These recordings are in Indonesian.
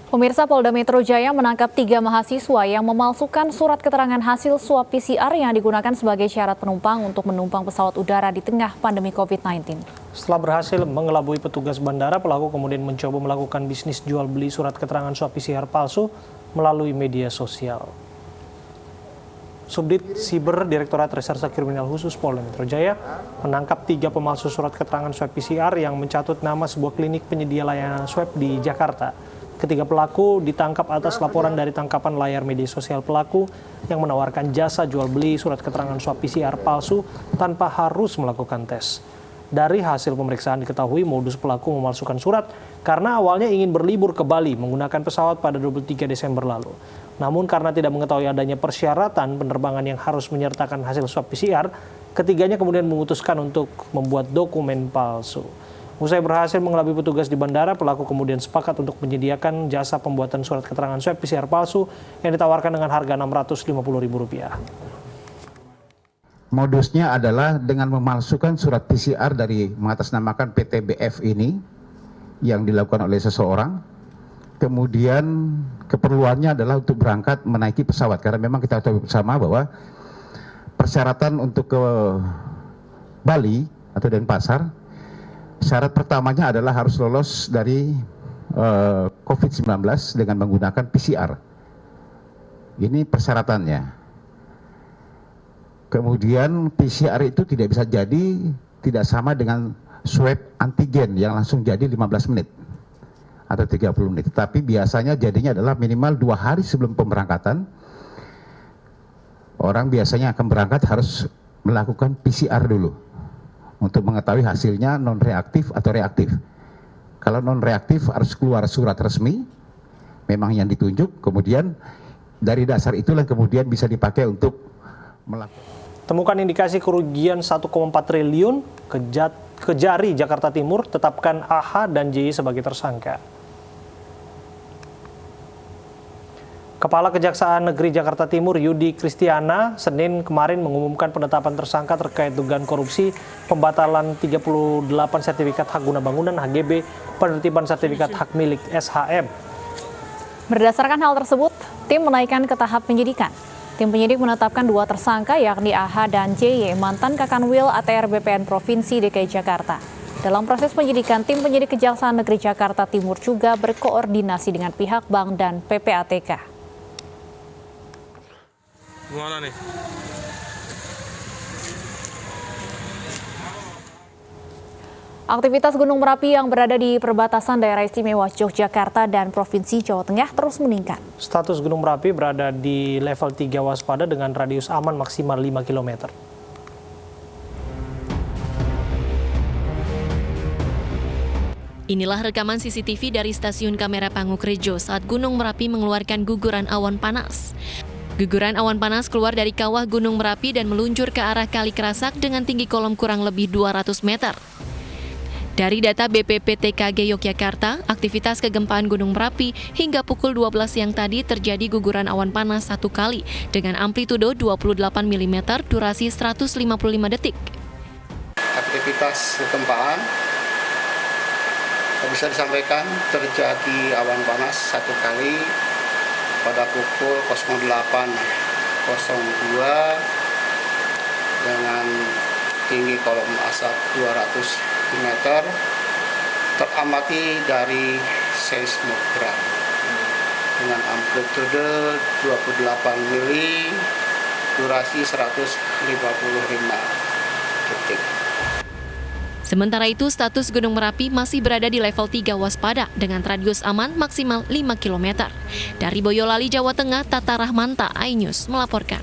Pemirsa, Polda Metro Jaya menangkap 3 mahasiswa yang memalsukan surat keterangan hasil swab PCR yang digunakan sebagai syarat penumpang untuk menumpang pesawat udara di tengah pandemi COVID-19. Setelah berhasil mengelabui petugas bandara, pelaku kemudian mencoba melakukan bisnis jual beli surat keterangan swab PCR palsu melalui media sosial. Subdit Siber Direktorat Reserse Kriminal Khusus Polda Metro Jaya menangkap 3 pemalsu surat keterangan swab PCR yang mencatut nama sebuah klinik penyedia layanan swab di Jakarta. Ketiga pelaku ditangkap atas laporan dari tangkapan layar media sosial pelaku yang menawarkan jasa jual beli surat keterangan swab PCR palsu tanpa harus melakukan tes. Dari hasil pemeriksaan diketahui modus pelaku memalsukan surat karena awalnya ingin berlibur ke Bali menggunakan pesawat pada 23 Desember lalu. Namun karena tidak mengetahui adanya persyaratan penerbangan yang harus menyertakan hasil swab PCR, ketiganya kemudian memutuskan untuk membuat dokumen palsu. Usai berhasil mengelabui petugas di bandara, pelaku kemudian sepakat untuk menyediakan jasa pembuatan surat keterangan swab PCR palsu yang ditawarkan dengan harga Rp650.000. Modusnya adalah dengan memalsukan surat PCR dari mengatasnamakan PT BF ini yang dilakukan oleh seseorang. Kemudian keperluannya adalah untuk berangkat menaiki pesawat karena memang kita tahu bersama bahwa persyaratan untuk ke Bali atau Denpasar, syarat pertamanya adalah harus lolos dari COVID-19 dengan menggunakan PCR. Ini persyaratannya. Kemudian PCR itu tidak bisa jadi, tidak sama dengan swab antigen yang langsung jadi 15 menit atau 30 menit. Tapi biasanya jadinya adalah minimal 2 hari sebelum pemberangkatan. Orang biasanya akan berangkat harus melakukan PCR dulu untuk mengetahui hasilnya non-reaktif atau reaktif. Kalau non-reaktif harus keluar surat resmi, memang yang ditunjuk, kemudian dari dasar itulah kemudian bisa dipakai untuk melakukan. Temukan indikasi kerugian 1,4 triliun, Kejari Jakarta Timur tetapkan AH dan JY sebagai tersangka. Kepala Kejaksaan Negeri Jakarta Timur Yudi Kristiana Senin kemarin mengumumkan penetapan tersangka terkait dugaan korupsi, pembatalan 38 sertifikat hak guna bangunan HGB, penertiban sertifikat hak milik SHM. Berdasarkan hal tersebut, tim menaikkan ke tahap penyidikan. Tim penyidik menetapkan 2 tersangka yakni AH dan JY, mantan Kakanwil ATR BPN Provinsi DKI Jakarta. Dalam proses penyidikan, tim penyidik Kejaksaan Negeri Jakarta Timur juga berkoordinasi dengan pihak bank dan PPATK. Gimana nih? Aktivitas Gunung Merapi yang berada di perbatasan daerah istimewa Yogyakarta dan Provinsi Jawa Tengah terus meningkat. Status Gunung Merapi berada di level 3 waspada dengan radius aman maksimal 5 km. Inilah rekaman CCTV dari stasiun kamera Pangukrejo saat Gunung Merapi mengeluarkan guguran awan panas. Guguran awan panas keluar dari kawah Gunung Merapi dan meluncur ke arah Kali Kerasak dengan tinggi kolom kurang lebih 200 meter. Dari data BPPTKG Yogyakarta, aktivitas kegempaan Gunung Merapi hingga pukul 12 siang tadi terjadi guguran awan panas 1 kali dengan amplitudo 28 mm, durasi 155 detik. Aktivitas kegempaan bisa disampaikan terjadi awan panas 1 kali pada pukul 08.02 dengan tinggi kolom asap 200 meter teramati dari seismogram dengan amplitude 28 mili, durasi 155 detik. Sementara itu, status Gunung Merapi masih berada di level 3 waspada dengan radius aman maksimal 5 km. Dari Boyolali, Jawa Tengah, Tata Rahmanta, iNews melaporkan.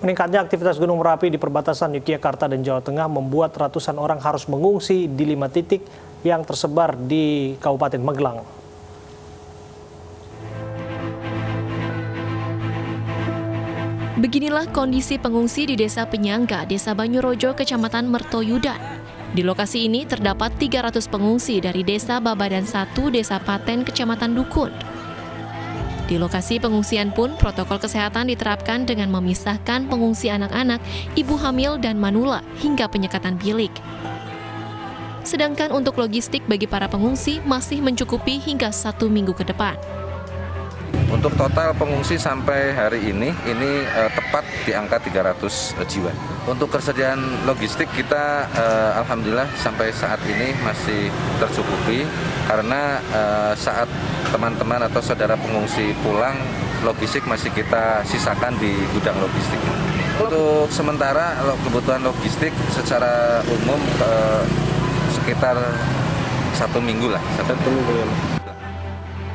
Meningkatnya aktivitas Gunung Merapi di perbatasan Yogyakarta dan Jawa Tengah membuat ratusan orang harus mengungsi di 5 titik yang tersebar di Kabupaten Magelang. Beginilah kondisi pengungsi di Desa Penyangga, Desa Banyurojo, Kecamatan Mertoyudan. Di lokasi ini terdapat 300 pengungsi dari Desa Babadan 1, Desa Paten, Kecamatan Dukun. Di lokasi pengungsian pun protokol kesehatan diterapkan dengan memisahkan pengungsi anak-anak, ibu hamil dan manula hingga penyekatan bilik. Sedangkan untuk logistik bagi para pengungsi masih mencukupi hingga 1 minggu ke depan. Untuk total pengungsi sampai hari ini tepat di angka 300 jiwa. Untuk ketersediaan logistik kita alhamdulillah sampai saat ini masih tercukupi karena saat teman-teman atau saudara pengungsi pulang, logistik masih kita sisakan di gudang logistik. Untuk sementara kebutuhan logistik secara umum sekitar 1 minggu lah. 1 minggu ya.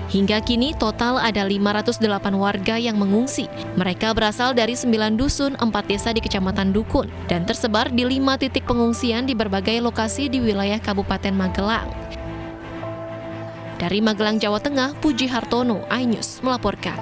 Hingga kini total ada 508 warga yang mengungsi. Mereka berasal dari 9 dusun, 4 desa di Kecamatan Dukun, dan tersebar di 5 titik pengungsian di berbagai lokasi di wilayah Kabupaten Magelang. Dari Magelang, Jawa Tengah, Puji Hartono, iNews melaporkan.